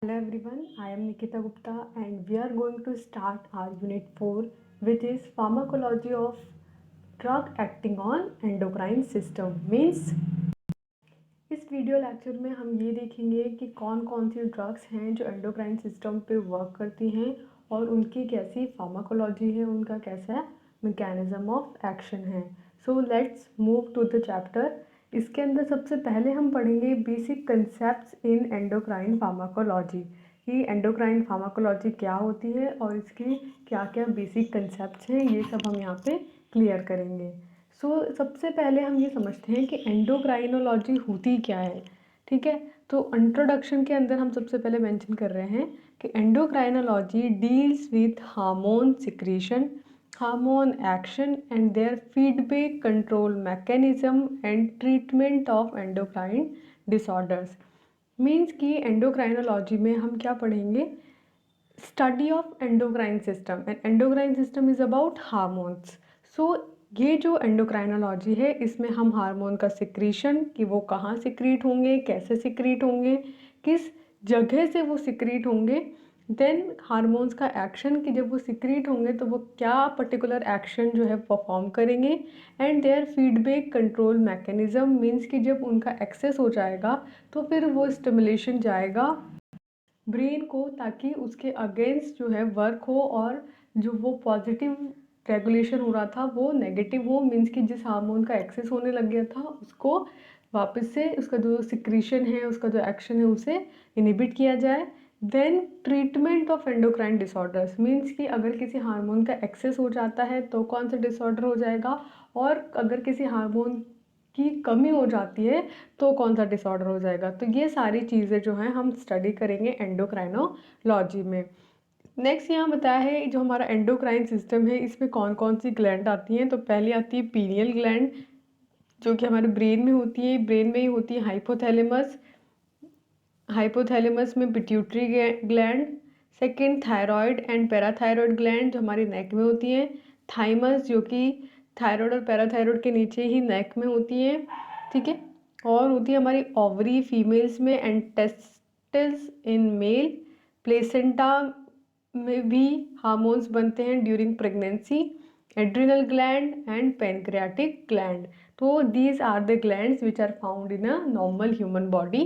Hello everyone, I am Nikita Gupta and we are going to start our unit 4 which is pharmacology of drug acting on endocrine system means इस video lecture में हम ये देखेंगे कि कौन कौन सी drugs हैं जो एंडोक्राइन सिस्टम पे वर्क करती हैं और उनकी कैसी फार्माकोलॉजी है, उनका कैसा मैकेनिज्म ऑफ एक्शन है। So let's move to the chapter. इसके अंदर सबसे पहले हम पढ़ेंगे basic concepts in endocrine pharmacology कि एंडोक्राइन फार्माकोलॉजी क्या होती है और इसकी क्या क्या बेसिक कंसेप्ट्स हैं, ये सब हम यहाँ पे क्लियर करेंगे। सबसे पहले हम ये समझते हैं कि एंडोक्राइनोलॉजी होती क्या है। ठीक है, तो इंट्रोडक्शन के अंदर हम सबसे पहले मेंशन कर रहे हैं कि endocrinology deals with hormone secretion, hormone action and their feedback control mechanism and treatment of endocrine disorders. Means कि एंडोक्राइनोलॉजी में हम क्या पढ़ेंगे, study of endocrine system and endocrine system is about hormones. So ये जो एंडोक्राइनोलॉजी है इसमें हम हार्मोन का सिक्रीशन कि वो कहाँ सिक्रीट होंगे, कैसे सिक्रीट होंगे, किस जगह से वो सिक्रीट होंगे, देन हार्मोन्स का एक्शन कि जब वो सिक्रीट होंगे तो वो क्या पर्टिकुलर एक्शन जो है परफॉर्म करेंगे, and their feedback control mechanism means कि जब उनका एक्सेस हो जाएगा तो फिर वो स्टिमुलेशन जाएगा ब्रेन को ताकि उसके अगेंस्ट जो है वर्क हो और जो वो पॉजिटिव रेगुलेशन हो रहा था वो नेगेटिव हो। मीन्स कि जिस हार्मोन का एक्सेस होने लग गया था उसको वापस से उसका जो सिक्रीशन है, उसका जो एक्शन है उसे इनिबिट किया जाए। Then treatment of endocrine disorders means कि अगर किसी हार्मोन का एक्सेस हो जाता है तो कौन सा डिसऑर्डर हो जाएगा, और अगर किसी हार्मोन की कमी हो जाती है तो कौन सा डिसऑर्डर हो जाएगा। तो ये सारी चीज़ें जो हैं हम स्टडी करेंगे एंडोक्राइनोलॉजी में। नेक्स्ट यहाँ बताया है जो हमारा एंडोक्राइन सिस्टम है इसमें कौन कौन सी ग्लैंड आती हैं। तो पहली आती है पीनियल ग्लैंड जो कि हमारे ब्रेन में होती है, ब्रेन में ही होती है हाइपोथैलेमस, हाइपोथैलेमस में pituitary gland. Second thyroid and parathyroid gland जो हमारी नेक में होती है। थाइमस जो कि थायराइड और पैराथायरॉयड के नीचे ही नेक में होती है। ठीक है, और होती है हमारी ओवरी फीमेल्स में and testis in male. Placenta में भी हार्मोन्स बनते हैं during pregnancy. Adrenal gland and pancreatic gland. तो these are the glands which are found in a normal human body.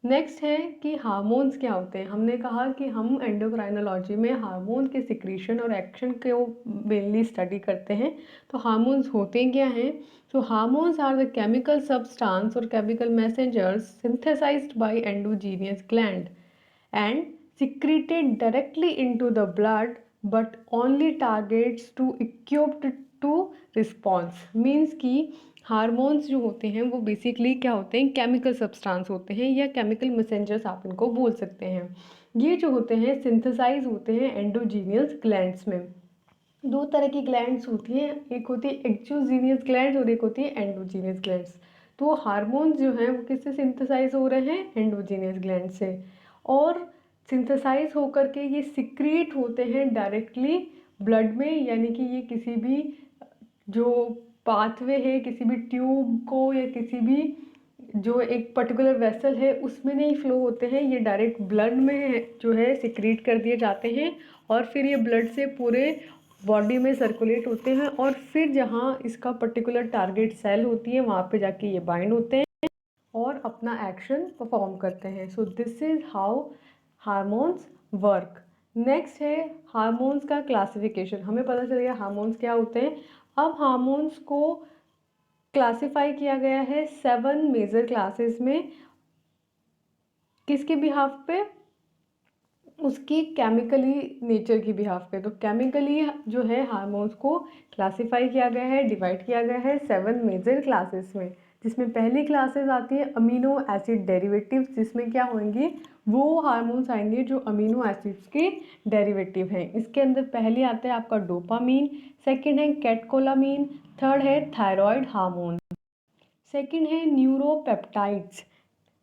Next है कि हार्मोन्स क्या होते हैं। हमने कहा कि हम एंडोक्राइनोलॉजी में हार्मोन के सिक्रीशन और एक्शन को मेनली स्टडी करते हैं। तो हार्मोन्स होते क्या हैं? So hormones are the chemical substance और chemical messengers synthesized by endogenous gland and secreted directly into the blood but only targets to equipped to response। Means कि हार्मोन्स जो होते हैं वो बेसिकली क्या होते हैं, केमिकल सब्सटेंस होते हैं या केमिकल मैसेंजर्स आप इनको बोल सकते हैं। ये जो होते हैं सिंथेसाइज होते हैं एंडोजीनियस ग्लैंड्स में। दो तरह की ग्लैंड्स होती हैं, एक होती है एक्सोजीनियस ग्लैंड्स और एक होती है एंडोजीनियस ग्लैंड्स। तो हार्मोन्स जो हैं वो किससे सिंथेसाइज हो रहे हैं, एंडोजीनियस ग्लैंड से, और सिंथेसाइज होकर के ये सिक्रीट होते हैं डायरेक्टली ब्लड में, यानी कि ये किसी भी जो पाथवे है, किसी भी ट्यूब को या किसी भी जो एक पर्टिकुलर वेसल है उसमें नहीं फ्लो होते हैं, ये डायरेक्ट ब्लड में जो है सिक्रीट कर दिए जाते हैं और फिर ये ब्लड से पूरे बॉडी में सर्कुलेट होते हैं और फिर जहाँ इसका पर्टिकुलर टारगेट सेल होती है वहाँ पे जाके ये बाइंड होते हैं और अपना एक्शन परफॉर्म करते हैं। So this is how hormones work. Next है हार्मोन्स का क्लासिफिकेशन। हमें पता चल गया हार्मोन्स क्या होते हैं। अब हार्मोन्स को क्लासिफाई किया गया है 7 मेजर क्लासेस में। किसके बिहाफ पे? उसकी केमिकली नेचर की बिहाफ पे। तो केमिकली जो है हार्मोन्स को क्लासिफाई किया गया है, डिवाइड किया गया है 7 मेजर क्लासेस में, जिसमें पहली क्लासेस आती है अमीनो एसिड डेरिवेटिव्स, जिसमें क्या होंगे, वो हार्मोन्स आएंगे जो अमीनो एसिड्स के डेरिवेटिव हैं। इसके अंदर पहले आता है आपका डोपामीन, सेकंड है कैटकोलामीन, थर्ड है थायराइड हार्मोन, सेकंड है न्यूरोपेप्टाइड्स।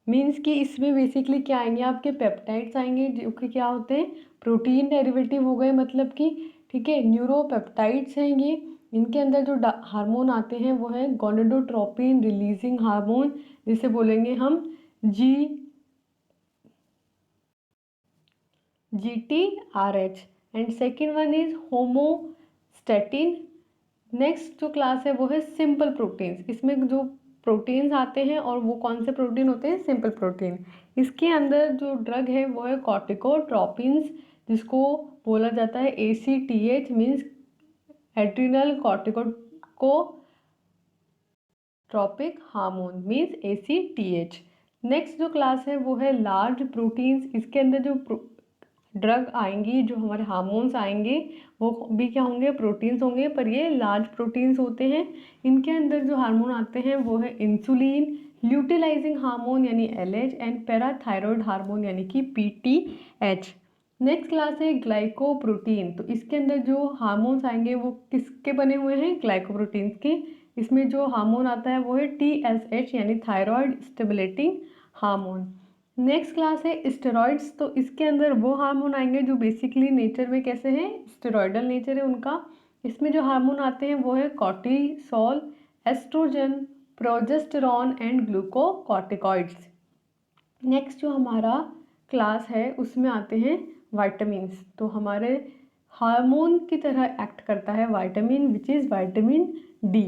मीन्स कि इसमें बेसिकली क्या आएंगे, आपके पेप्टाइड्स आएंगे जो कि क्या होते हैं, प्रोटीन डेरिवेटिव हो गए मतलब कि। ठीक है, न्यूरोपेप्टाइड्स हैं ये। इनके अंदर जो हार्मोन आते हैं वो है गोनेडोट्रोपिन रिलीजिंग हार्मोन, जिसे बोलेंगे हम GTRH and second one is homeostatin. Next जो क्लास है वो है सिंपल प्रोटीन्स। इसमें जो प्रोटीन्स आते हैं और वो कौन से प्रोटीन होते हैं, सिंपल प्रोटीन। इसके अंदर जो ड्रग है वो है कॉर्टिकोट्रोपिन्स, जिसको बोला जाता है ACTH, means adrenal corticotropic hormone, means ACTH। Next जो क्लास है वो है लार्ज प्रोटीन्स। इसके अंदर जो ड्रग आएंगी, जो हमारे हार्मोन्स आएंगे, वो भी क्या होंगे, प्रोटीन्स होंगे, पर ये लार्ज प्रोटीन्स होते हैं। इनके अंदर जो हार्मोन आते हैं वो है इंसुलिन, ल्यूटिलाइजिंग हार्मोन यानी LH एंड पैराथायरॉयड हार्मोन यानी कि PTH। नेक्स्ट क्लास है ग्लाइकोप्रोटीन। तो इसके अंदर जो हार्मोन्स आएंगे वो किसके बने हुए हैं, ग्लाइकोप्रोटीन्स के। इसमें जो हार्मोन आता है वो है TSH यानी thyroid stimulating hormone. Next class है स्टेरॉइड्स। तो इसके अंदर वो हार्मोन आएंगे जो बेसिकली नेचर में कैसे हैं, स्टेरॉइडल नेचर है उनका। इसमें जो हार्मोन आते हैं वो है cortisol, oestrogen, progesterone and glucocorticoids. Next जो हमारा क्लास है उसमें आते हैं वाइटामिन्स। तो हमारे हार्मोन की तरह एक्ट करता है vitamin, which is vitamin D।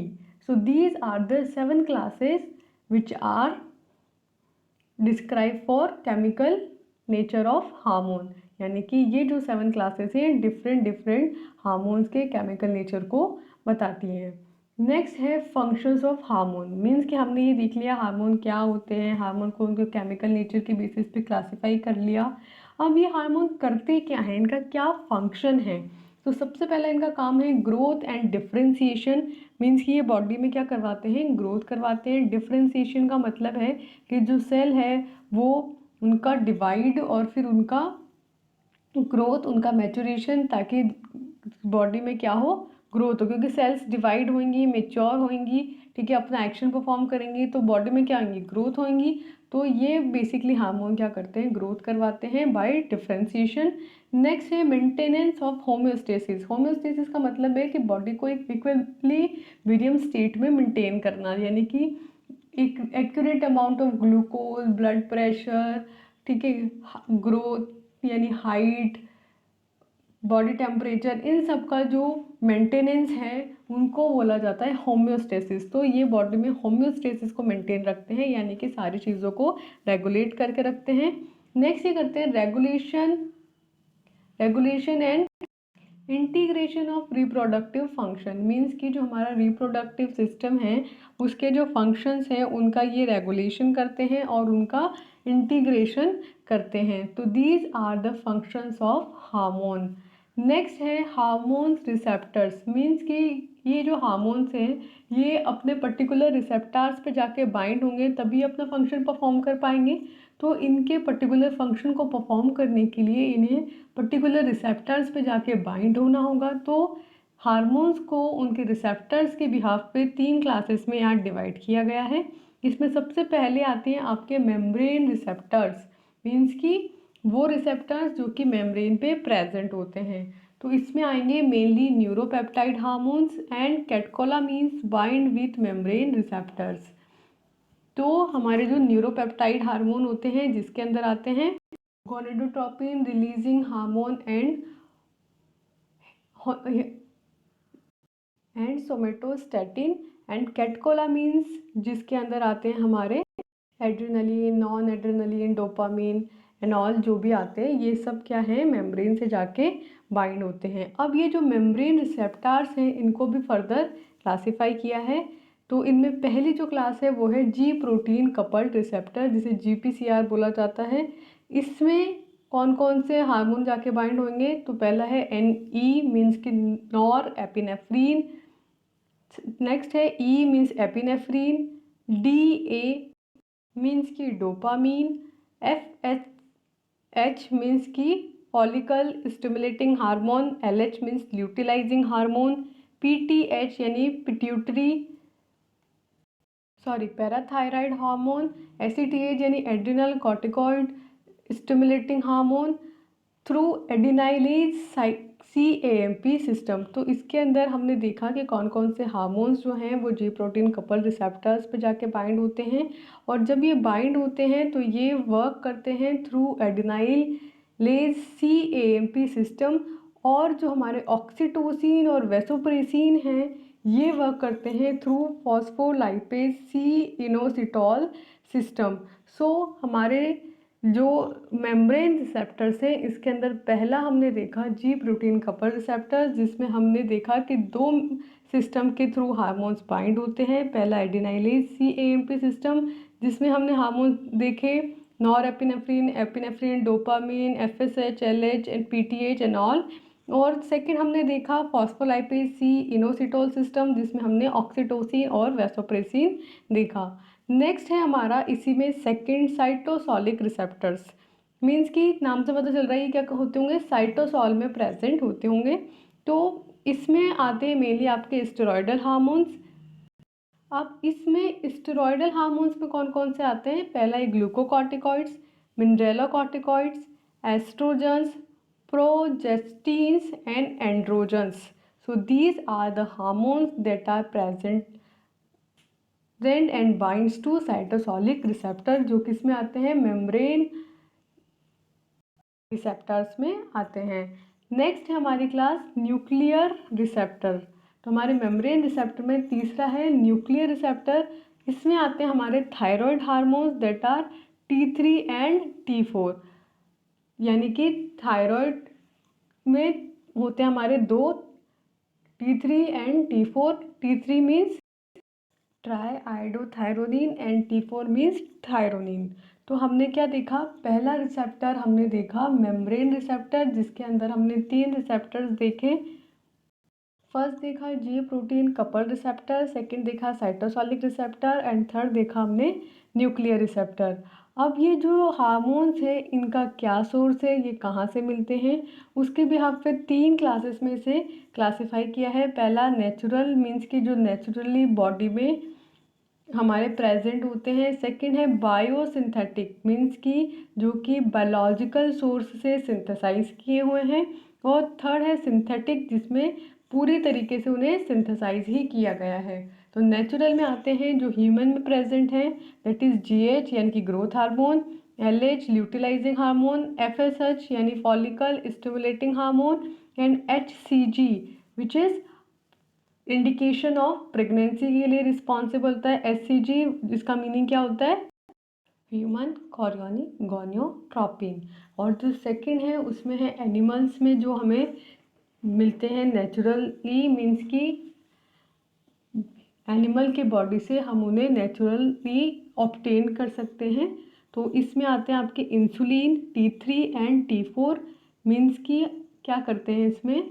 So these are the 7 classes which are describe for chemical nature of hormone. यानी कि ये जो 7 क्लासेस हैं डिफरेंट हार्मोन्स के केमिकल नेचर को बताती हैं। नेक्स्ट है फंक्शंस ऑफ हार्मोन। मीन्स कि हमने ये देख लिया हार्मोन क्या होते हैं, हार्मोन को उनके केमिकल नेचर की बेसिस पे क्लासीफाई कर लिया। अब ये हार्मोन करते क्या हैं, इनका क्या फंक्शन है। तो सबसे पहला इनका काम है ग्रोथ एंड डिफ्रेंसिएशन। मीन्स कि ये बॉडी में क्या करवाते हैं, ग्रोथ करवाते हैं। डिफ्रेंसिएशन का मतलब है कि जो सेल है वो उनका डिवाइड और फिर उनका ग्रोथ, उनका मैचुरेशन, ताकि बॉडी में क्या हो, ग्रोथ हो। क्योंकि सेल्स डिवाइड होंगी, मेच्योर होंगी, ठीक है, अपना एक्शन परफॉर्म करेंगी, तो बॉडी में क्या होंगी, ग्रोथ होंगी। तो ये बेसिकली हार्मोन क्या करते हैं, ग्रोथ करवाते हैं बाय डिफ्रेंसिएशन। नेक्स्ट है मेंटेनेंस ऑफ होम्योस्टेसिस। होम्योस्टेसिस का मतलब है कि बॉडी को एक इक्विलिब्रियम स्टेट में मेंटेन करना, यानी कि एक accurate amount of glucose, blood pressure, ठीक है, ग्रोथ यानी हाइट, बॉडी टेम्परेचर, इन सब का जो मेंटेनेंस है उनको बोला जाता है होम्योस्टेसिस। तो ये बॉडी में होम्योस्टेसिस को मेंटेन रखते हैं, यानी कि सारी चीज़ों को रेगुलेट करके रखते हैं। नेक्स्ट ये करते हैं regulation and integration of reproductive function. Means कि जो हमारा रिप्रोडक्टिव सिस्टम है उसके जो फंक्शंस हैं उनका ये रेगुलेशन करते हैं और उनका इंटीग्रेशन करते हैं। तो these are the functions of hormone. Next है हार्मोन्स रिसेप्टर्स। मीन्स कि ये जो हार्मोन्स हैं ये अपने पर्टिकुलर रिसेप्टर्स पे जाके बाइंड होंगे तभी अपना फंक्शन परफॉर्म कर पाएंगे। तो इनके पर्टिकुलर फंक्शन को परफॉर्म करने के लिए इन्हें पर्टिकुलर रिसेप्टर्स पे जाके बाइंड होना होगा। तो हार्मोन्स को उनके रिसेप्टर्स के बिहाफ पे 3 क्लासेस में यहाँ डिवाइड किया गया है। इसमें सबसे पहले आते हैं आपके मेम्ब्रेन रिसेप्टर्स। मीन्स कि वो रिसेप्टर्स जो कि मेम्ब्रेन पे प्रेजेंट होते हैं। तो इसमें आएंगे mainly neuropeptide hormones and catecholamines bind with membrane receptors. तो हमारे जो न्यूरोपेप्टाइड हार्मोन होते हैं जिसके अंदर आते हैं gonadotropin releasing hormone and somatostatin and catecholamines, जिसके अंदर आते हैं हमारे adrenaline, non adrenaline, dopamine and all जो भी आते हैं, ये सब क्या है, मेम्ब्रेन से जाके बाइंड होते हैं। अब ये जो मेम्ब्रेन रिसेप्टर्स हैं इनको भी फर्दर क्लासीफाई किया है। तो इनमें पहली जो क्लास है वो है जी प्रोटीन कपल्ड रिसेप्टर, जिसे GPCR बोला जाता है। इसमें कौन कौन से हार्मोन जाके बाइंड होंगे, तो पहला है NE मीन्स की नॉर एपिनेफ्रीन। नेक्स्ट है E means epinephrine, DA means की डोपामीन, FH मीन्स की follicle stimulating hormone, LH means luteinizing hormone, PTH यानी पैराथायराइड हार्मोन, ACTH यानी adrenal corticoid stimulating hormone through adenylase CAMP system. तो इसके अंदर हमने देखा कि कौन कौन से हार्मोन्स जो हैं वो जी प्रोटीन कपल रिसेप्टर्स पे जाके बाइंड होते हैं, और जब ये बाइंड होते हैं तो ये वर्क करते हैं थ्रू एडिनाइल लेज CAMP सिस्टम, और जो हमारे ऑक्सीटोसिन और वैसोप्रेसिन हैं ये वर्क करते हैं through phospholipase C inositol system. So हमारे जो मेम्ब्रेन रिसेप्टर्स हैं इसके अंदर पहला हमने देखा जी प्रोटीन कपल रिसेप्टर, जिसमें हमने देखा कि दो सिस्टम के थ्रू हार्मोन्स बाइंड होते हैं। पहला एडिनाइलेज CAMP सिस्टम जिसमें हमने हार्मोन देखे nor epinephrine, epinephrine, dopamine, FSH, LH and PTH and all. और सेकंड हमने देखा फॉस्फोलाइपेज C इनोसिटोल सिस्टम जिसमें हमने ऑक्सीटोसिन और वैसोप्रेसिन देखा। नेक्स्ट है हमारा इसी में सेकंड साइटोसोलिक रिसेप्टर्स, मीन्स कि नाम से पता चल रहा है ये क्या होते होंगे, साइटोसॉल में प्रेजेंट होते होंगे। तो इसमें आते हैं मेनली आपके स्टेरॉयडल हार्मोन्स। अब इसमें स्टेरॉयडल हार्मोन्स में कौन कौन से आते हैं, पहला है glucocorticoids, mineralocorticoids, estrogens, progestins and androgens. So these are the hormones that are present and binds to cytosolic receptor, जो किस में आते हैं, मेम्ब्रेन रिसेप्टर्स में आते हैं। नेक्स्ट है हमारी क्लास न्यूक्लियर रिसेप्टर। तो हमारे मेम्ब्रेन रिसेप्टर में तीसरा है न्यूक्लियर रिसेप्टर। इसमें आते हैं हमारे thyroid hormones that are T3 and T4, यानी कि थायराइड में होते हैं हमारे दो T3 and T4। T3 means triiodothyronine and T4 means thyronine. तो हमने क्या देखा, पहला रिसेप्टर हमने देखा मेम्ब्रेन रिसेप्टर जिसके अंदर हमने 3 रिसेप्टर्स देखे। फर्स्ट देखा जी प्रोटीन कपल रिसेप्टर, सेकंड देखा साइटोसोलिक रिसेप्टर एंड थर्ड देखा हमने न्यूक्लियर रिसेप्टर। अब ये जो हार्मोन्स है इनका क्या सोर्स है, ये कहाँ से मिलते हैं, उसके भी यहाँ पे 3 क्लासेस में से क्लासिफाई किया है। पहला नेचुरल, मीन्स कि जो नेचुरली बॉडी में हमारे प्रेजेंट होते हैं। सेकंड है बायोसिंथेटिक, मीन्स कि जो कि बायोलॉजिकल सोर्स से सिंथेसाइज किए हुए हैं। और थर्ड है सिंथेटिक, जिसमें पूरी तरीके से उन्हें सिंथेसाइज ही किया गया है। तो नेचुरल में आते हैं जो ह्यूमन में प्रेजेंट हैं, दैट इज़ GH यानी कि growth hormone, LH luteinizing hormone, FSH यानी follicle stimulating hormone and HCG which is indication of pregnancy के लिए रिस्पॉन्सिबल होता है। HCG जिसका मीनिंग क्या होता है, ह्यूमन गॉनियोट्रोपिन। और जो सेकंड है उसमें है एनिमल्स में जो हमें मिलते हैं नेचुरली, मीन्स कि एनिमल के बॉडी से हम उन्हें नेचुरली ऑब्टेन कर सकते हैं। तो इसमें आते हैं आपके insulin T3 and T4, means कि क्या करते हैं इसमें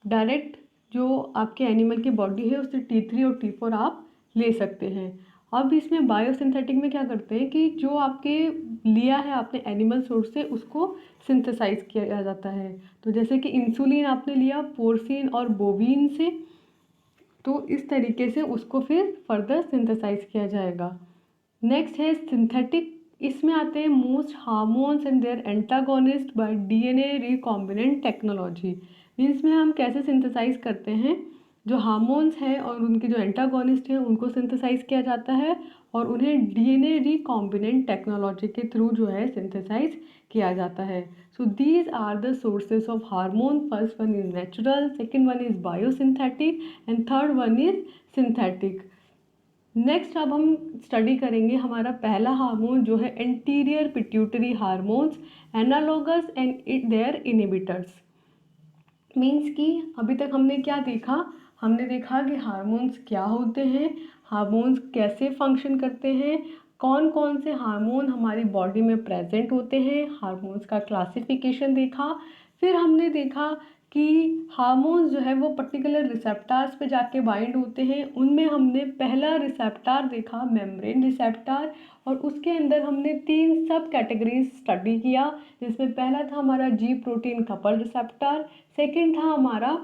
डायरेक्ट जो आपके एनिमल की बॉडी है उससे T3 और T4 आप ले सकते हैं। अब इसमें बायोसिंथेटिक में क्या करते हैं कि जो आपके लिया है आपने एनिमल सोर्स से उसको सिंथेसाइज किया जाता है। तो जैसे कि इंसुलिन आपने लिया पोर्सिन और बोविन से, तो इस तरीके से उसको फिर फर्दर सिंथेसाइज किया जाएगा। नेक्स्ट है सिंथेटिक, इसमें आते हैं most hormones and their antagonist by DNA recombinant technology. Means में हम कैसे सिंथेसाइज करते हैं, जो हार्मोन्स हैं और उनके जो एंटागोनिस्ट हैं उनको सिंथेसाइज किया जाता है और उन्हें DNA रिकॉम्बिनेंट टेक्नोलॉजी के थ्रू जो है सिंथेसाइज किया जाता है। So these are the sources of hormone. First one is natural, second one is biosynthetic and third one is synthetic. Next अब हम स्टडी करेंगे हमारा पहला हार्मोन जो है anterior pituitary hormones, analogous and their inhibitors. Means कि अभी तक हमने क्या देखा, हमने देखा कि हार्मोन्स क्या होते हैं, हार्मोन्स कैसे फंक्शन करते हैं, कौन कौन से हार्मोन हमारी बॉडी में प्रेजेंट होते हैं, हार्मोन्स का क्लासिफिकेशन देखा। फिर हमने देखा कि हार्मोन्स जो है वो पर्टिकुलर रिसेप्टार्स पे जाके बाइंड होते हैं। उनमें हमने पहला रिसेप्टार देखा मेम्ब्रेन रिसेप्टार, और उसके अंदर हमने 3 सब कैटेगरीज स्टडी किया, जिसमें पहला था हमारा जी प्रोटीन कपल रिसेप्टार, सेकेंड था हमारा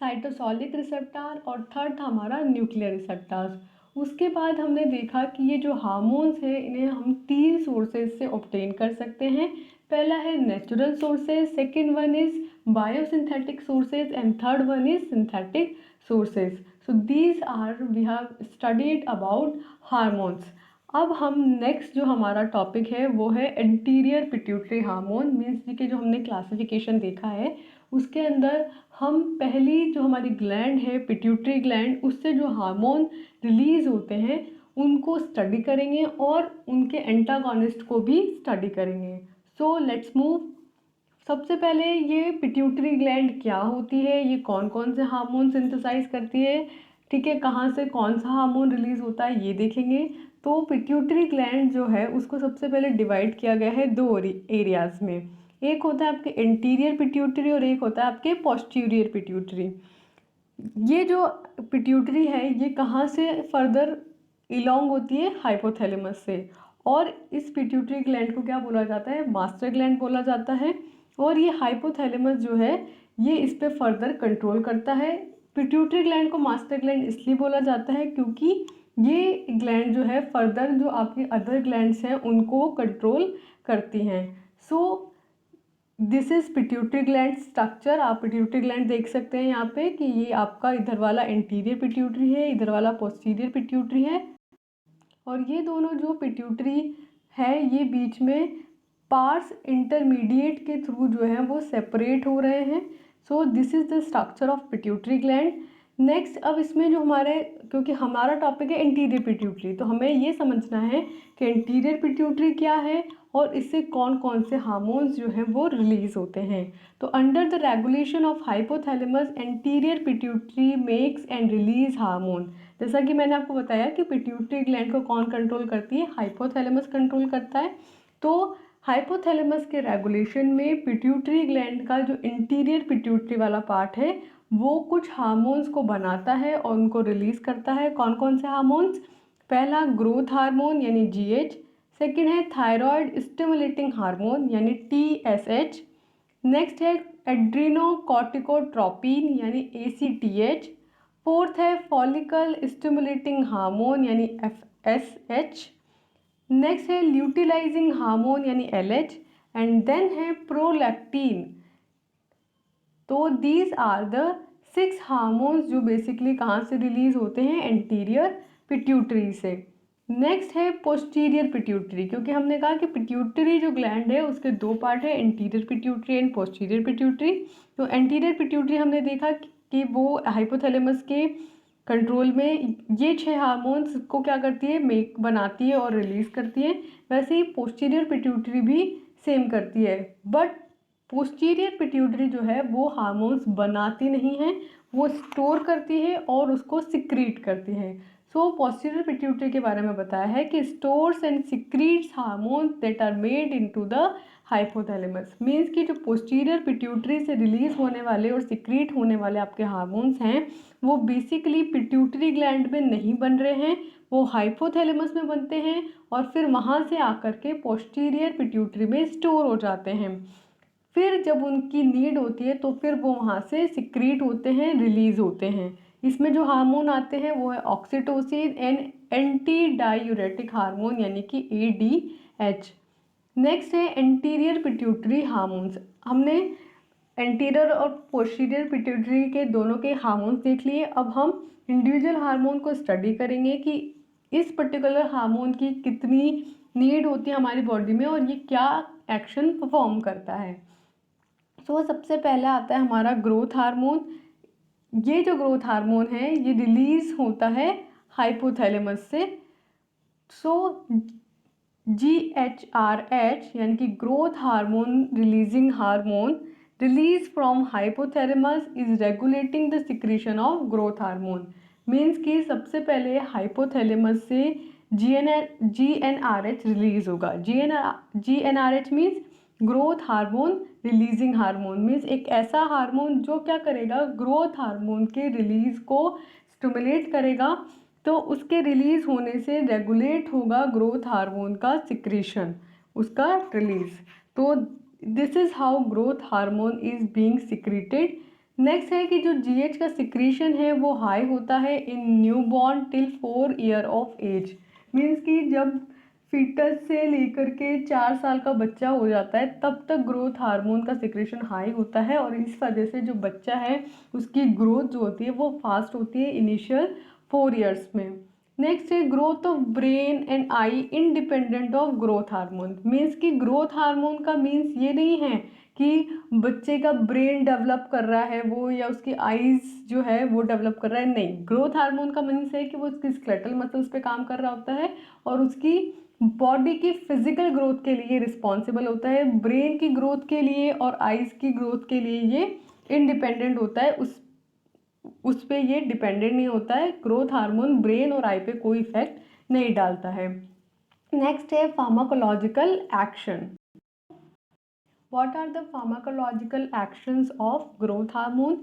साइटोसोलिक रिसेप्टार और थर्ड था हमारा न्यूक्लियर रिसेप्टार्स। उसके बाद हमने देखा कि ये जो हार्मोन्स हैं इन्हें हम 3 सोर्सेज से ऑब्टेन कर सकते हैं। पहला है natural sources, second one is biosynthetic sources and third one is synthetic sources. So these are we have studied about hormones. अब हम नेक्स्ट जो हमारा टॉपिक है वो है एंटीरियर पिट्यूटरी हार्मोन। मीन्स कि जो हमने क्लासिफिकेशन देखा है उसके अंदर हम पहली जो हमारी ग्लैंड है पिट्यूटरी ग्लैंड, उससे जो हार्मोन रिलीज होते हैं उनको स्टडी करेंगे और उनके एंटागोनिस्ट को भी स्टडी करेंगे। सो लेट्स मूव। सबसे पहले ये पिट्यूटरी ग्लैंड क्या होती है, ये कौन कौन से हार्मोन सिंथेसाइज करती है, ठीक है, कहाँ से कौन सा हार्मोन रिलीज होता है ये देखेंगे। तो पिट्यूटरी ग्लैंड जो है उसको सबसे पहले डिवाइड किया गया है दो एरियाज में। एक होता है आपके एंटीरियर पिट्यूटरी और एक होता है आपके पोस्टीरियर पिट्यूटरी। ये जो पिट्यूटरी है ये कहाँ से फर्दर इलोंग होती है, हाइपोथैलेमस से। और इस पिट्यूटरी ग्लैंड को क्या बोला जाता है, मास्टर ग्लैंड बोला जाता है। और ये हाइपोथैलेमस जो है ये इस पे फर्दर कंट्रोल करता है। पिट्यूटरी ग्लैंड को मास्टर ग्लैंड इसलिए बोला जाता है क्योंकि ये ग्लैंड जो है फर्दर जो आपकी अदर ग्लैंड्स हैं उनको कंट्रोल करती हैं। So this is pituitary gland structure. आप पिट्यूटरी ग्लैंड देख सकते हैं यहाँ पे कि ये आपका इधर वाला एंटीरियर पिट्यूटरी है, इधर वाला पोस्टीरियर पिट्यूटरी है। और ये दोनों जो पिट्यूटरी है ये बीच में पार्स इंटरमीडिएट के थ्रू जो है वो सेपरेट हो रहे हैं। So this is the structure of pituitary gland. Next, अब इसमें जो हमारे, क्योंकि हमारा टॉपिक है इंटीरियर पिट्यूटरी, तो हमें ये समझना है कि इंटीरियर पिट्यूटरी क्या है और इससे कौन कौन से हार्मोन्स जो हैं वो रिलीज होते हैं। तो under the regulation of hypothalamus anterior pituitary makes and release hormone. जैसा कि मैंने आपको बताया कि पिट्यूटरी ग्लैंड को कौन कंट्रोल करती है, हाइपोथैलेमस कंट्रोल करता है। तो हाइपोथैलेमस के रेगुलेशन में पिट्यूटरी ग्लैंड का जो इंटीरियर पिट्यूटरी वाला पार्ट है वो कुछ हार्मोन्स को बनाता है और उनको रिलीज करता है। कौन कौन से हार्मोन्स, पहला ग्रोथ हार्मोन यानी GH, सेकेंड है थायराइड स्टिमुलेटिंग हार्मोन यानी TSH, नेक्स्ट है एड्रीनोकॉर्टिकोट्रोपिन यानी ACTH, फोर्थ है फॉलिकल स्टिमुलेटिंग हार्मोन यानी FSH, नेक्स्ट है ल्यूटिलाइजिंग हार्मोन यानी LH, एंड देन है प्रोलैक्टिन। तो दीज आर द 6 हार्मोन्स जो बेसिकली कहाँ से रिलीज होते हैं, एंटीरियर पिट्यूटरी से। नेक्स्ट है पोस्टीरियर पिट्यूटरी, क्योंकि हमने कहा कि पिट्यूटरी जो ग्लैंड है उसके दो पार्ट है, anterior pituitary and posterior pituitary. तो एंटीरियर पिट्यूटरी हमने देखा कि वो हाइपोथैलेमस के कंट्रोल में ये 6 हार्मोन्स को क्या करती है, मेक बनाती है और रिलीज करती है। वैसे ही पोस्टीरियर पिट्यूटरी भी सेम करती है, बट पोस्टीरियर पिट्यूटरी जो है वो हार्मोन्स बनाती नहीं है, वो स्टोर करती है और उसको सिक्रीट करती है। सो पोस्टीरियर पिट्यूटरी के बारे में बताया है कि stores and secretes hormones that are made into the hypothalamus. Means कि जो पोस्टीरियर पिट्यूटरी से रिलीज होने वाले और सिक्रीट होने वाले आपके हार्मोन्स हैं वो बेसिकली पिट्यूटरी ग्लैंड में नहीं बन रहे हैं, वो हाइपोथैलेमस में बनते हैं और फिर वहाँ से आकर के पोस्टीरियर पिट्यूटरी में स्टोर हो जाते हैं। फिर जब उनकी नीड होती है तो फिर वो वहाँ से सिक्रीट होते हैं, रिलीज होते हैं। इसमें जो हार्मोन आते हैं वो है oxytocin and anti diuretic hormone यानी कि ADH। नेक्स्ट है एंटीरियर पिट्यूटरी हार्मोन्स। हमने एंटीरियर और पोस्टीरियर पिट्यूटरी के दोनों के हार्मोन्स देख लिए। अब हम इंडिविजुअल हार्मोन को स्टडी करेंगे कि इस पर्टिकुलर हार्मोन की कितनी नीड होती है हमारी बॉडी में और ये क्या एक्शन परफॉर्म करता है। सो सबसे पहले आता है हमारा ग्रोथ हार्मोन। ये जो ग्रोथ हार्मोन है ये रिलीज होता है हाइपोथैलेमस से। सो GHRH यानी कि growth hormone releasing hormone release from hypothalamus is regulating the secretion of growth hormone. Means कि सबसे पहले हाइपोथैलेमस से GnRH रिलीज होगा। GnRH means growth hormone releasing hormone, means एक ऐसा हार्मोन जो क्या करेगा, ग्रोथ हार्मोन के रिलीज को स्टिमुलेट करेगा। तो उसके रिलीज होने से रेगुलेट होगा ग्रोथ हार्मोन का सिक्रीशन, उसका रिलीज। तो this is how growth hormone is being secreted. Next है कि जो GH का सिक्रीशन है वो हाई होता है in newborn till 4 year of age. Means कि जब फीटस से लेकर के 4 साल का बच्चा हो जाता है तब तक ग्रोथ हार्मोन का सिक्रेशन हाई होता है और इस वजह से जो बच्चा है उसकी ग्रोथ जो होती है वो फास्ट होती है इनिशियल 4 ईयर्स में। नेक्स्ट है growth of brain and I independent of growth hormone. Means कि ग्रोथ हार्मोन का मीन्स ये नहीं है कि बच्चे का ब्रेन डेवलप कर रहा है वो, या उसकी आईज जो है वो डेवलप कर रहा है, नहीं। ग्रोथ हार्मोन का मीन्स है कि वो उसकी स्केलेटल मसल्स पे काम कर रहा होता है और उसकी बॉडी की फिजिकल ग्रोथ के लिए रिस्पॉन्सिबल होता है। ब्रेन की ग्रोथ के लिए और आईज की ग्रोथ के लिए ये इंडिपेंडेंट होता है, उस पे ये डिपेंडेंट नहीं होता है। ग्रोथ हार्मोन ब्रेन और आई पे कोई इफेक्ट नहीं डालता है। नेक्स्ट है pharmacological action. What are the pharmacological actions of growth hormone?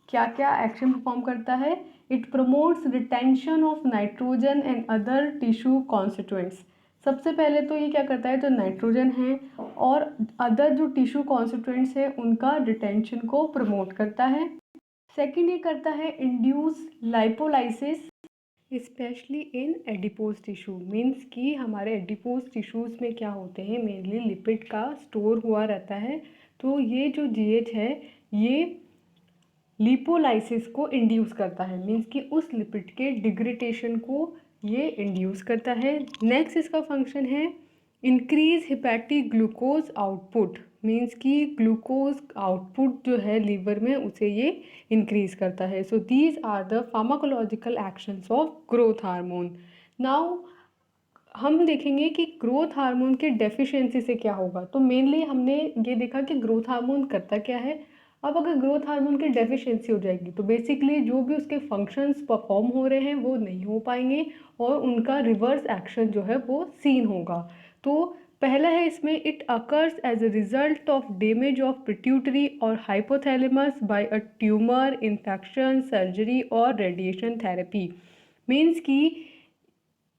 क्या क्या एक्शन परफॉर्म करता है? It promotes retention of nitrogen and other tissue constituents. सबसे पहले तो ये क्या करता है, जो नाइट्रोजन है और अदर जो टिश्यू कॉन्स्टिट्यूएंट्स है उनका रिटेंशन को प्रमोट करता है। सेकेंड ये करता है induce lipolysis specially in adipose tissue. Means कि हमारे एडिपोज टिश्यूज़ में क्या होते हैं, मेनली लिपिड का स्टोर हुआ रहता है। तो ये जो जीएच है ये लिपोलाइसिस को इंड्यूस करता है, मीन्स कि उस लिपिड के डिग्रेडेशन को ये इंड्यूस करता है। नेक्स्ट इसका फंक्शन है increase hepatic glucose output. Means कि ग्लूकोज आउटपुट जो है लीवर में उसे ये इंक्रीज करता है। So these are the pharmacological actions of growth hormone. Now हम देखेंगे कि ग्रोथ हार्मोन के डेफिशिएंसी से क्या होगा। तो मेनली हमने ये देखा कि ग्रोथ हार्मोन करता क्या है। अब अगर ग्रोथ हार्मोन की डेफिशिएंसी हो जाएगी तो बेसिकली जो भी उसके फंक्शंस परफॉर्म हो रहे हैं वो नहीं हो पाएंगे और उनका रिवर्स एक्शन जो है वो सीन होगा। तो पहला है इसमें it occurs as a result of damage of pituitary और hypothalamus by a tumour, infection, surgery और रेडिएशन थेरेपी। मीन्स कि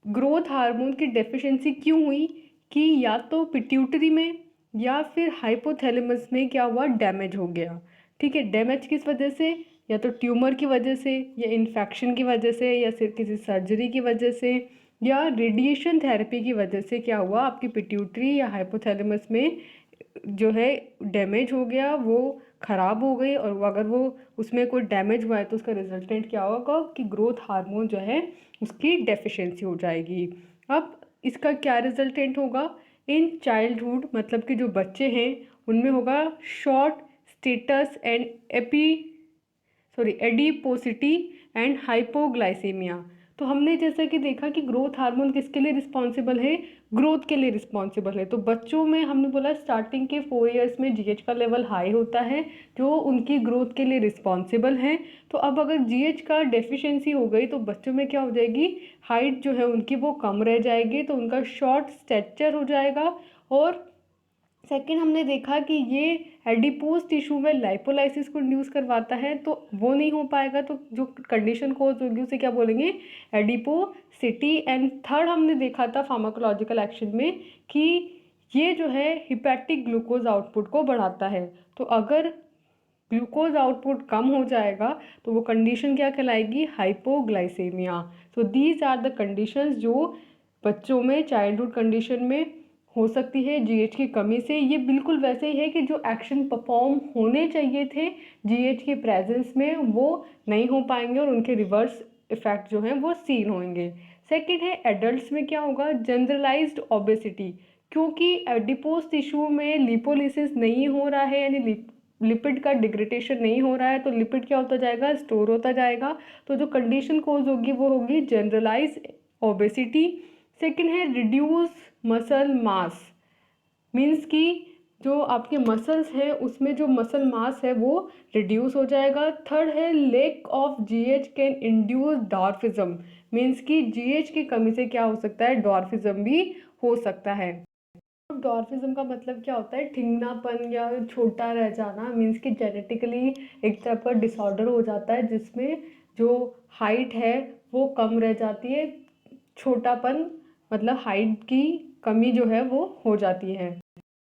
ग्रोथ हार्मोन की डेफिशिएंसी क्यों हुई कि या तो पिट्यूटरी में या फिर हाइपोथैलेमस में क्या हुआ, डैमेज हो गया। ठीक है, डैमेज किस वजह से, या तो ट्यूमर की वजह से या इन्फेक्शन की वजह से या फिर किसी सर्जरी की वजह से या रेडिएशन थेरेपी की वजह से क्या हुआ, आपकी पिट्यूटरी या हाइपोथैलेमस में जो है डैमेज हो गया, वो ख़राब हो गई। और अगर वो उसमें कोई डैमेज हुआ है तो उसका रिजल्टेंट क्या होगा कि ग्रोथ हार्मोन जो है उसकी डेफिशिएंसी हो जाएगी। अब इसका क्या रिजल्टेंट होगा इन चाइल्डहुड, मतलब कि जो बच्चे हैं उनमें होगा short status and adiposity and hypoglycaemia. तो हमने जैसा कि देखा कि ग्रोथ हार्मोन किसके लिए रिस्पॉन्सिबल है, ग्रोथ के लिए रिस्पॉन्सिबल है। तो बच्चों में हमने बोला स्टार्टिंग के 4 इयर्स में जीएच का लेवल हाई होता है जो उनकी ग्रोथ के लिए रिस्पॉन्सिबल है। तो अब अगर जीएच का डेफिशिएंसी हो गई तो बच्चों में क्या हो जाएगी, हाइट जो है उनकी वो कम रह जाएगी, तो उनका शॉर्ट स्टैचर हो जाएगा। और सेकेंड हमने देखा कि ये एडिपोज टिश्यू में लाइपोलाइसिस को इंड्यूस करवाता है, तो वो नहीं हो पाएगा, तो जो कंडीशन कोज होगी उसे क्या बोलेंगे, एडिपोसिटी। एंड थर्ड हमने देखा था फार्माकोलॉजिकल एक्शन में कि ये जो है हिपैटिक ग्लूकोज आउटपुट को बढ़ाता है। तो अगर ग्लूकोज आउटपुट कम हो जाएगा तो वो कंडीशन क्या कहलाएगी, hypoglycaemia. So these are the conditions जो बच्चों में चाइल्डहुड कंडीशन में हो सकती है जीएच की कमी से। ये बिल्कुल वैसे ही है कि जो एक्शन परफॉर्म होने चाहिए थे जीएच के प्रेजेंस में वो नहीं हो पाएंगे और उनके रिवर्स इफेक्ट जो हैं वो सीन होंगे। सेकंड है एडल्ट्स में क्या होगा, जनरलाइज्ड ओबेसिटी। क्योंकि एडिपोज टिश्यू में लिपोलिसिस नहीं हो रहा है, यानी लिपिड का डिग्रेडेशन नहीं हो रहा है, तो लिपिड क्या होता जाएगा, स्टोर होता जाएगा। तो जो कंडीशन कोज होगी वो होगी जनरलाइज ओबेसिटी। सेकंड है रिड्यूस मसल मास। मीन्स कि जो आपके मसल्स हैं उसमें जो मसल मास है वो रिड्यूस हो जाएगा। थर्ड है lack of GH can induce dwarfism. Means कि जीएच की कमी से क्या हो सकता है, डॉर्फिज्म भी हो सकता है। डॉर्फिज्म का मतलब क्या होता है, ठिंगनापन या छोटा रह जाना। मीन्स कि जेनेटिकली एक तरह का डिसऑर्डर हो जाता है जिसमें जो हाइट है वो कम रह जाती है, छोटापन मतलब हाइट की कमी जो है वो हो जाती है।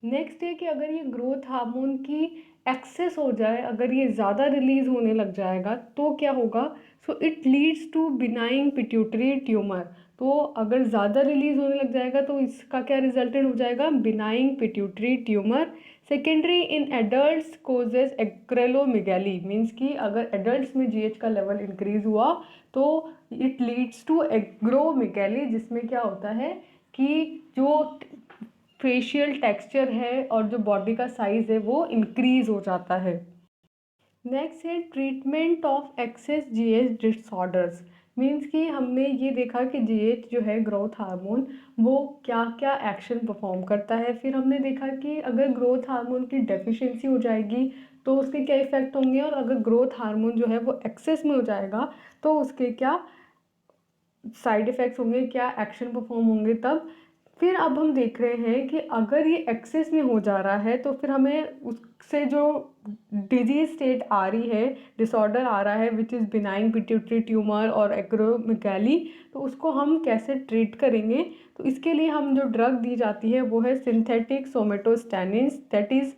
नेक्स्ट है कि अगर ये ग्रोथ हार्मोन की एक्सेस हो जाए, अगर ये ज़्यादा रिलीज होने लग जाएगा तो क्या होगा, so it leads to benign pituitary tumour. तो अगर ज़्यादा रिलीज होने लग जाएगा तो इसका क्या रिजल्टेंट हो जाएगा, benign pituitary tumour. Secondary in adults causes acromegaly, means कि अगर एडल्ट्स में जीएच का लेवल इंक्रीज हुआ तो इट लीड्स टू एक्रोमेगाली, जिसमें क्या होता है कि जो फेशियल टेक्सचर है और जो बॉडी का साइज है वो इंक्रीज हो जाता है। नेक्स्ट है treatment of excess GH disorders, means कि हमने ये देखा कि जीएच जो है ग्रोथ हार्मोन वो क्या क्या एक्शन परफॉर्म करता है। फिर हमने देखा कि अगर ग्रोथ हार्मोन की डेफिशिएंसी हो जाएगी तो उसके क्या इफ़ेक्ट होंगे, और अगर ग्रोथ हार्मोन जो है वो एक्सेस में हो जाएगा तो उसके क्या साइड इफ़ेक्ट्स होंगे, क्या एक्शन परफॉर्म होंगे तब। फिर अब हम देख रहे हैं कि अगर ये एक्सेस में हो जा रहा है तो फिर हमें उससे जो डिजीज स्टेट आ रही है, डिसऑर्डर आ रहा है which is benign pituitary tumour और एक्रोमेगाली, तो उसको हम कैसे ट्रीट करेंगे। तो इसके लिए हम जो ड्रग दी जाती है वो है सिंथेटिक सोमेटोस्टैनिन्स, दैट इज़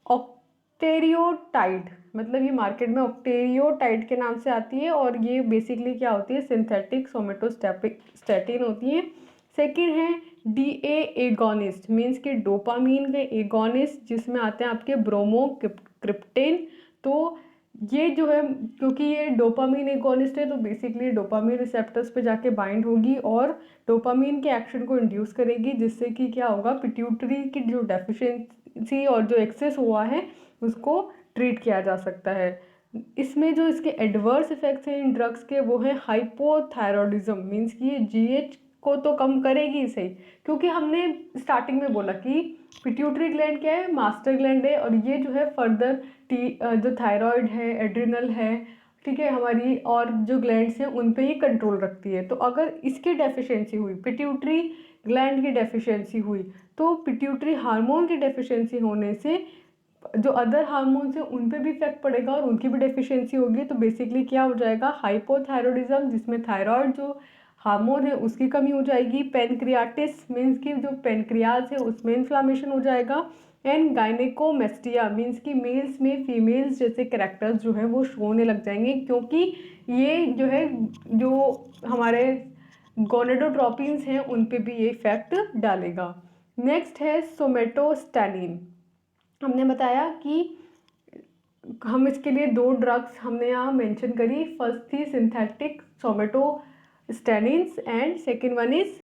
ऑक्टेरियोटाइड, मतलब ये मार्केट में ऑक्टेरियोटाइड के नाम से आती है और ये बेसिकली क्या होती है, सिंथेटिक सोमेटोस्टैटिन होती है। सेकेंड है DA एगोनिस्ट, मीन्स कि डोपामीन के एगोनिस्ट, जिसमें आते हैं आपके ब्रोमोक्रिप्टेन। तो ये जो है, क्योंकि ये डोपामीन एगोनिस्ट है तो बेसिकली डोपामीन रिसेप्टर्स पे जाके बाइंड होगी और डोपामीन के एक्शन को इंड्यूस करेगी, जिससे कि क्या होगा, पिट्यूटरी की जो डेफिशिएंसी और जो एक्सेस हुआ है उसको ट्रीट किया जा सकता है। इसमें जो इसके एडवर्स इफेक्ट्स हैं इन ड्रग्स के वो है हाइपोथायरॉयडिज्म, मीन्स कि ये जीएच को तो कम करेगी सही, क्योंकि हमने स्टार्टिंग में बोला कि पिट्यूटरी ग्लैंड क्या है, मास्टर ग्लैंड है, और ये जो है फर्दर जो थायराइड है, एड्रिनल है, ठीक है, हमारी और जो ग्लैंड्स हैं उन पे ये कंट्रोल रखती है। तो अगर इसकी डेफिशिएंसी हुई, पिट्यूटरी ग्लैंड की डेफिशिएंसी हुई, तो पिट्यूटरी हार्मोन की डेफिशिएंसी होने से जो अदर हार्मोन्स हैं उन पे भी इफेक्ट पड़ेगा और उनकी भी डेफिशिएंसी होगी। तो बेसिकली क्या हो जाएगा, हाइपोथायरॉयडिज्म, जिसमें थायराइड जो हार्मोन है उसकी कमी हो जाएगी। पेनक्रियाटिस, मीन्स की जो पेनक्रियाज है उसमें इन्फ्लामेशन हो जाएगा। एंड गायनेकोमेस्टिया, मीन्स की मेल्स में फीमेल्स जैसे कैरेक्टर्स जो है वो शो होने लग जाएंगे, क्योंकि ये जो है जो हमारे गोनेडोट्रोपिन्स हैं उन पे भी ये इफेक्ट डालेगा। नेक्स्ट है सोमेटोस्टैनिन। हमने बताया कि हम इसके लिए दो ड्रग्स हमने यहाँ मेंशन करी, फर्स्ट थी synthetic somatostatins and second one is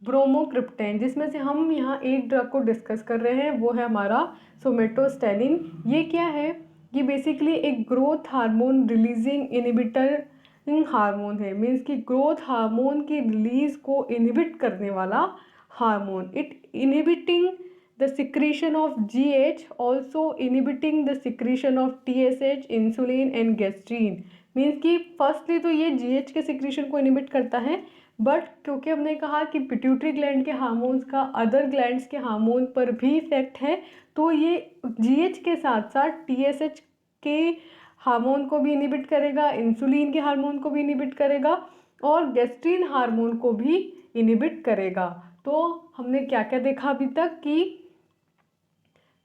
bromocriptine, जिसमें से हम यहाँ एक ड्रग को डिस्कस कर रहे हैं वो है हमारा सोमेटोस्टैनिन। ये क्या है, ये बेसिकली एक growth hormone releasing inhibitor hormone है, मीन्स कि ग्रोथ हार्मोन की रिलीज को इनिबिट करने वाला hormone. It inhibiting the secretion of GH, also inhibiting the secretion of TSH, insulin and gastrin। Means कि फर्स्टली तो ये GH के सिक्रीशन को इनिबिट करता है, बट क्योंकि हमने कहा कि पिट्यूटरी ग्लैंड के हार्मोन्स का अदर ग्लैंड्स के हार्मोन पर भी इफेक्ट है, तो ये GH के साथ साथ TSH के हार्मोन को भी इनिबिट करेगा, इंसुलिन के हार्मोन को भी इनिबिट करेगा और गैस्ट्रिन हार्मोन को भी इनिबिट करेगा। तो हमने क्या क्या देखा अभी तक कि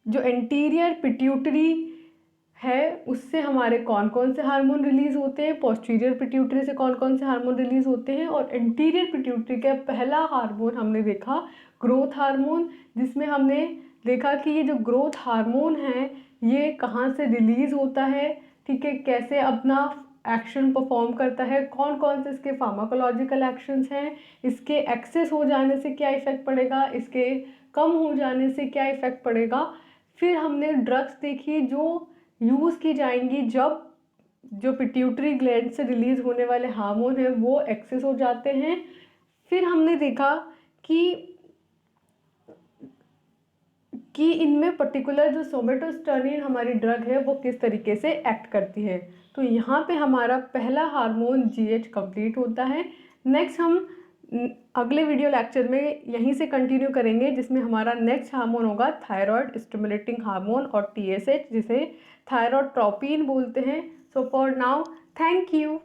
जो एंटीरियर पिट्यूटरी है उससे हमारे कौन कौन से हार्मोन रिलीज होते हैं, पोस्टीरियर पिट्यूटरी से कौन कौन से हार्मोन रिलीज होते हैं, और एंटीरियर पिट्यूटरी का पहला हार्मोन हमने देखा ग्रोथ हार्मोन, जिसमें हमने देखा कि ये जो ग्रोथ हार्मोन है ये कहाँ से रिलीज होता है, ठीक है, कैसे अपना एक्शन परफॉर्म करता है, कौन कौन से इसके फार्माकोलॉजिकल एक्शंस हैं, इसके एक्सेस हो जाने से क्या इफेक्ट पड़ेगा, इसके कम हो जाने से क्या इफेक्ट पड़ेगा। फिर हमने ड्रग्स देखी जो यूज़ की जाएंगी जब जो पिट्यूटरी ग्लैंड से रिलीज होने वाले हार्मोन है वो एक्सेस हो जाते हैं। फिर हमने देखा कि इनमें पर्टिकुलर जो सोमेटोस्टेरोन हमारी ड्रग है वो किस तरीके से एक्ट करती है। तो यहाँ पे हमारा पहला हार्मोन GH कंप्लीट होता है। नेक्स्ट हम अगले वीडियो लेक्चर में यहीं से कंटिन्यू करेंगे, जिसमें हमारा नेक्स्ट हार्मोन होगा थायराइड स्टिमुलेटिंग हार्मोन और TSH, जिसे थायरोट्रोपिन बोलते हैं। So for now thank you.